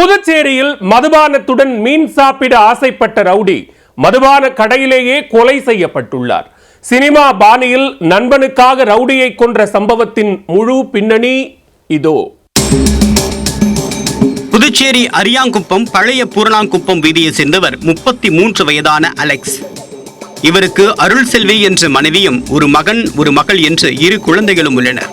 புதுச்சேரியில் மதுபானத்துடன் மீன் சாப்பிட ஆசைப்பட்ட ரவுடி மதுபான கடையிலேயே கொலை செய்யப்பட்டுள்ளார். சினிமா பாணியில் நண்பனுக்காக ரவுடியை கொன்ற சம்பவத்தின் முழு பின்னணி இதோ. புதுச்சேரி அரியாங்குப்பம் பழைய பூரணாங்குப்பம் வீதியை சேர்ந்தவர் 33 வயதான அலெக்ஸ். இவருக்கு அருள் செல்வி என்ற மனைவியும் ஒரு மகன் ஒரு மகள் என்று 2 குழந்தைகளும் உள்ளனர்.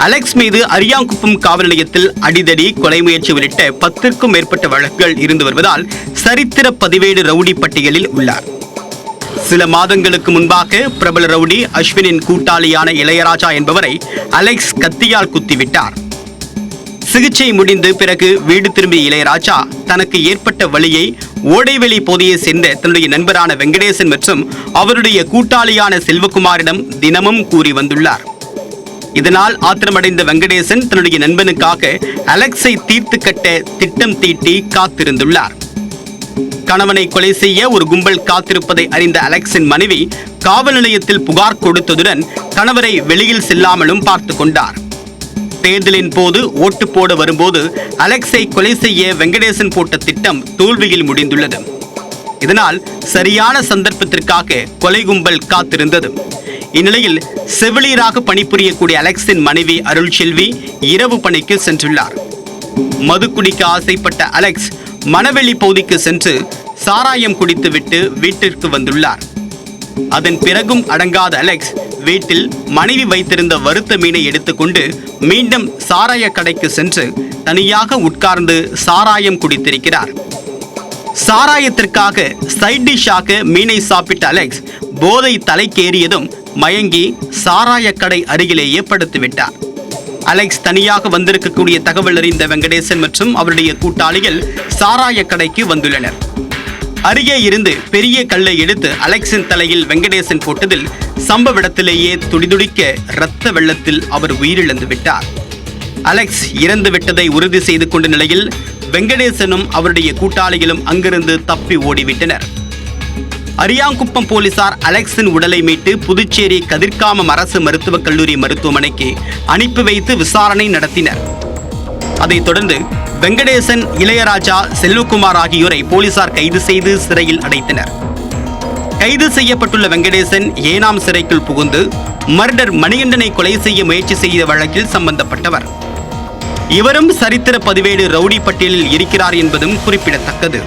அலெக்ஸ் மீது அரியாங்குப்பம் காவல் நிலையத்தில் அடிதடி, கொலை முயற்சி உள்ளிட்ட 10க்கும் மேற்பட்ட வழக்குகள் இருந்து வருவதால் சரித்திர பதிவேடு ரவுடி பட்டியலில் உள்ளார். சில மாதங்களுக்கு முன்பாக பிரபல ரவுடி அஸ்வினின் கூட்டாளியான இளையராஜா என்பவரை அலெக்ஸ் கத்தியால் குத்திவிட்டார். சிகிச்சை முடிந்து பிறகு வீடு திரும்பிய இளையராஜா தனக்கு ஏற்பட்ட வலியை ஓடைவெளி பகுதியை சேர்ந்த தன்னுடைய நண்பரான வெங்கடேசன் மற்றும் அவருடைய கூட்டாளியான செல்வகுமாரிடம் தினமும் கூறி வந்துள்ளார். இதனால் ஆத்திரமடைந்த வெங்கடேசன் தன்னுடைய நண்பனுக்காக அலெக்ஸை தீர்த்து கட்ட திட்டம் தீட்டி காத்திருந்துள்ளார். கணவனை கொலை செய்ய ஒரு கும்பல் காத்திருப்பதை அறிந்த அலெக்ஸின் மனைவி காவல் நிலையத்தில் புகார் கொடுத்ததுடன் கணவரை வெளியில் செல்லாமலும் பார்த்து கொண்டார். தேர்தலின் போது ஓட்டு போட வரும்போது அலெக்ஸை கொலை செய்ய வெங்கடேசன் போட்ட திட்டம் தோல்வியில் முடிந்துள்ளது. இதனால் சரியான சந்தர்ப்பத்திற்காக கொலை கும்பல் காத்திருந்தது. இந்நிலையில் செவிலியராக பணிபுரியக்கூடிய அலெக்ஸின் மனைவி அருள் செல்வி இரவு பணிக்கு சென்றுள்ளார். மது குடிக்க ஆசைப்பட்ட அலெக்ஸ் மணவெளி பகுதிக்கு சென்று சாராயம் குடித்துவிட்டு வீட்டிற்கு வந்துள்ளார். அதன் பிறகும் அடங்காத அலெக்ஸ் வீட்டில் மனைவி வைத்திருந்த வறுத்த மீனை எடுத்துக்கொண்டு மீண்டும் சாராய கடைக்கு சென்று தனியாக உட்கார்ந்து சாராயம் குடித்திருக்கிறார். சாராயத்திற்காக சைட் டிஷ்ஷாக மீனை சாப்பிட்ட அலெக்ஸ் போதை தலைக்கேறியதும் மயங்கி சாராய கடை அருகிலேயே படுத்துவிட்டார். அலெக்ஸ் தனியாக வந்திருக்கக்கூடிய தகவல் அறிந்த வெங்கடேசன் மற்றும் அவருடைய கூட்டாளிகள் சாராய கடைக்கு வந்துள்ளனர். அருகே இருந்து பெரிய கல்லை எடுத்து அலெக்ஸின் தலையில் வெங்கடேசன் போட்டதில் சம்பவ இடத்திலேயே துடிதுடிக்க இரத்த வெள்ளத்தில் அவர் உயிரிழந்து விட்டார். அலெக்ஸ் இறந்து விட்டதை உறுதி செய்து கொண்ட நிலையில் வெங்கடேசனும் அவருடைய கூட்டாளிகளும் அங்கிருந்து தப்பி ஓடிவிட்டனர். அரியாங்குப்பம் போலீசார் அலெக்ஸின் உடலை மீட்டு புதுச்சேரி கதிர்காமம் அரசு மருத்துவக் கல்லூரி மருத்துவமனைக்கு அனுப்பி வைத்து விசாரணை நடத்தினர். அதைத் தொடர்ந்து வெங்கடேசன், இளையராஜா, செல்வகுமார் ஆகியோரை போலீசார் கைது செய்து சிறையில் அடைத்தனர். கைது செய்யப்பட்டுள்ள வெங்கடேசன் ஏனாம் சிறைக்குள் புகுந்து மர்டர் மணிகண்டனை கொலை செய்ய முயற்சி செய்த வழக்கில் சம்பந்தப்பட்டவர். இவரும் சரித்திர பதிவேடு ரவுடி பட்டியலில் இருக்கிறார் என்பதும் குறிப்பிடத்தக்கது.